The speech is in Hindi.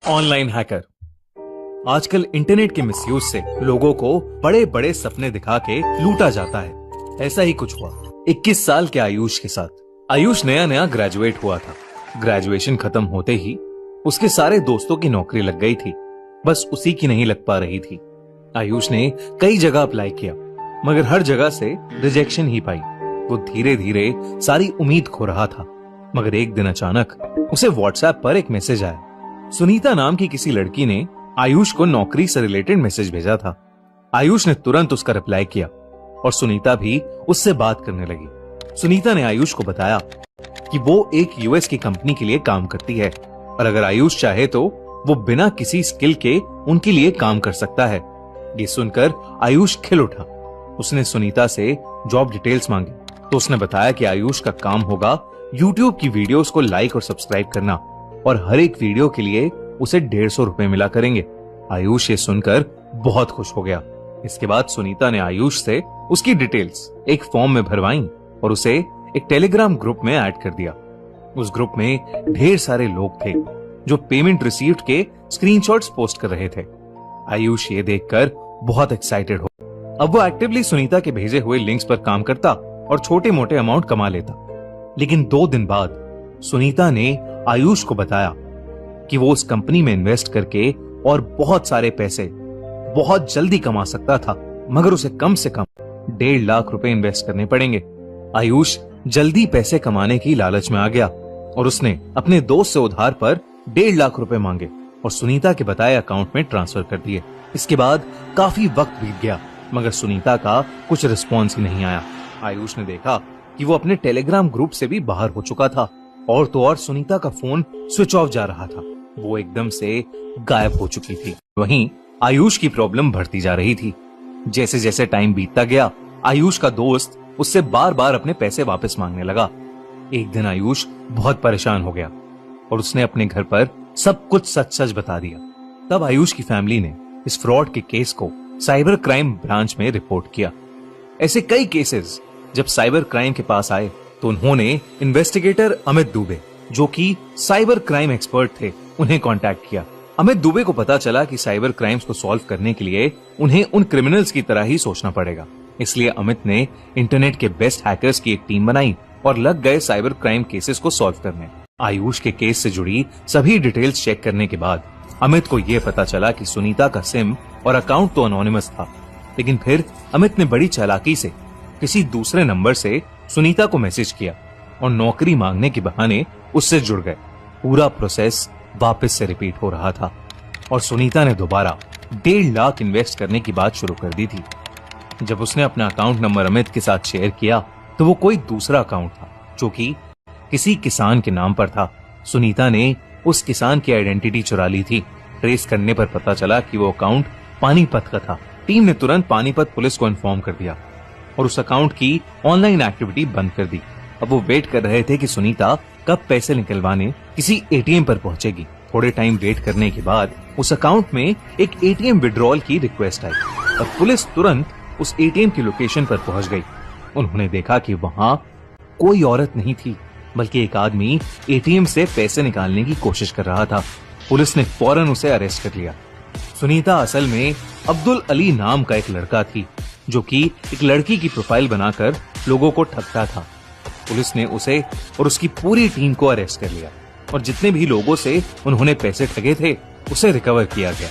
Online hacker. आजकल इंटरनेट के मिसयूज से लोगों को बड़े बड़े सपने दिखा के लूटा जाता है। ऐसा ही कुछ हुआ 21 साल के आयुष के साथ। आयुष नया नया ग्रेजुएट हुआ था। ग्रेजुएशन खत्म होते ही उसके सारे दोस्तों की नौकरी लग गई थी, बस उसी की नहीं लग पा रही थी। आयुष ने कई जगह अप्लाई किया, मगर हर जगह से रिजेक्शन ही पाई। वो धीरे धीरे सारी उम्मीद खो रहा था, मगर एक दिन अचानक उसे व्हाट्सएप पर एक मैसेज आया। सुनीता नाम की किसी लड़की ने आयुष को नौकरी से रिलेटेड मैसेज भेजा था। आयुष ने तुरंत उसका रिप्लाई किया और सुनीता भी उससे बात करने लगी। सुनीता ने आयुष को बताया कि वो एक यूएस की कंपनी के लिए काम करती है और अगर आयुष चाहे तो वो बिना किसी स्किल के उनके लिए काम कर सकता है। ये सुनकर आयुष खिल उठा। उसने सुनीता से जॉब डिटेल्स मांगी तो उसने बताया कि आयुष का काम होगा यूट्यूब की वीडियोस को लाइक और सब्सक्राइब करना और हर एक वीडियो के लिए उसे 150 रुपए मिला करेंगे। आयुष ये सुनकर बहुत खुश हो गया। इसके बाद सुनीता ने आयुष से उसकी डिटेल्स एक फॉर्म में भरवाई और उसे एक टेलीग्राम ग्रुप में ऐड कर दिया। उस ग्रुप में ढेर सारे लोग थे जो पेमेंट रिसीव्ड के स्क्रीनशॉट्स पोस्ट कर रहे थे। आयुष ये देखकर बहुत एक्साइटेड हो। अब वो एक्टिवली सुनीता के भेजे हुए लिंक्स पर काम करता और छोटे मोटे अमाउंट कमा लेता। लेकिन 2 दिन बाद सुनीता ने आयुष को बताया कि वो उस कंपनी में इन्वेस्ट करके और बहुत सारे पैसे बहुत जल्दी कमा सकता था, मगर उसे कम से कम 1.5 लाख रुपए इन्वेस्ट करने पड़ेंगे। आयुष जल्दी पैसे कमाने की लालच में आ गया और उसने अपने दोस्त से उधार पर 1.5 लाख रुपए मांगे और सुनीता के बताए अकाउंट में ट्रांसफर कर दिए। इसके बाद काफी वक्त बीत गया, मगर सुनीता का कुछ रिस्पॉन्स ही नहीं आया। आयुष ने देखा कि वो अपने टेलीग्राम ग्रुप से भी बाहर हो चुका था और तो और सुनीता का फोन स्विच ऑफ जा रहा था। वो एकदम से गायब हो चुकी थी। वहीं आयुष की प्रॉब्लम बढ़ती जा रही थी। जैसे जैसे टाइम बीतता गया, आयुष का दोस्त उससे बार बार अपने पैसे वापस मांगने लगा। एक दिन आयुष बहुत परेशान हो गया और उसने अपने घर पर सब कुछ सच सच बता दिया। तब आयुष की फैमिली ने इस फ्रॉड के केस को साइबर क्राइम ब्रांच में रिपोर्ट किया। ऐसे कई केसेस जब साइबर क्राइम के पास आए तो उन्होंने इन्वेस्टिगेटर अमित दुबे, जो कि साइबर क्राइम एक्सपर्ट थे, उन्हें कांटेक्ट किया। अमित दुबे को पता चला कि साइबर क्राइम्स को सॉल्व करने के लिए उन्हें उन क्रिमिनल्स की तरह ही सोचना पड़ेगा। इसलिए अमित ने इंटरनेट के बेस्ट हैकर्स की एक टीम बनाई और लग गए साइबर क्राइम केसेस को सॉल्व करने। आयुष के केस से जुड़ी सभी डिटेल्स चेक करने के बाद अमित को यह पता चला कि सुनीता का सिम और अकाउंट तो अनोनिमस था, लेकिन फिर अमित ने बड़ी चालाकी से किसी दूसरे नंबर से सुनीता को मैसेज किया और नौकरी मांगने के बहाने उससे जुड़ गए। पूरा प्रोसेस वापस से रिपीट हो रहा था और सुनीता ने दोबारा 1.5 लाख इन्वेस्ट करने की बात शुरू कर दी थी। जब उसने अपना अकाउंट नंबर अमित के साथ शेयर किया तो वो कोई दूसरा अकाउंट था जो कि किसी किसान के नाम पर था। सुनीता ने उस किसान की आइडेंटिटी चुरा ली थी। ट्रेस करने पर पता चला कि वो अकाउंट पानीपत का था। टीम ने तुरंत पानीपत पुलिस को इन्फॉर्म कर दिया और उस अकाउंट की ऑनलाइन एक्टिविटी बंद कर दी। अब वो वेट कर रहे थे कि सुनीता कब पैसे निकलवाने किसी एटीएम पर पहुंचेगी। थोड़े टाइम वेट करने के बाद उस अकाउंट में एक एटीएम विड्रॉल की रिक्वेस्ट आई और पुलिस तुरंत उस एटीएम की लोकेशन पर पहुंच गई। उन्होंने देखा कि वहां कोई औरत नहीं थी, बल्कि एक आदमी एटीएम से पैसे निकालने की कोशिश कर रहा था। पुलिस ने फौरन उसे अरेस्ट कर लिया। सुनीता असल में अब्दुल अली नाम का एक लड़का थी, जो कि एक लड़की की प्रोफाइल बनाकर लोगों को ठगता था। पुलिस ने उसे और उसकी पूरी टीम को अरेस्ट कर लिया और जितने भी लोगों से उन्होंने पैसे ठगे थे उसे रिकवर किया गया।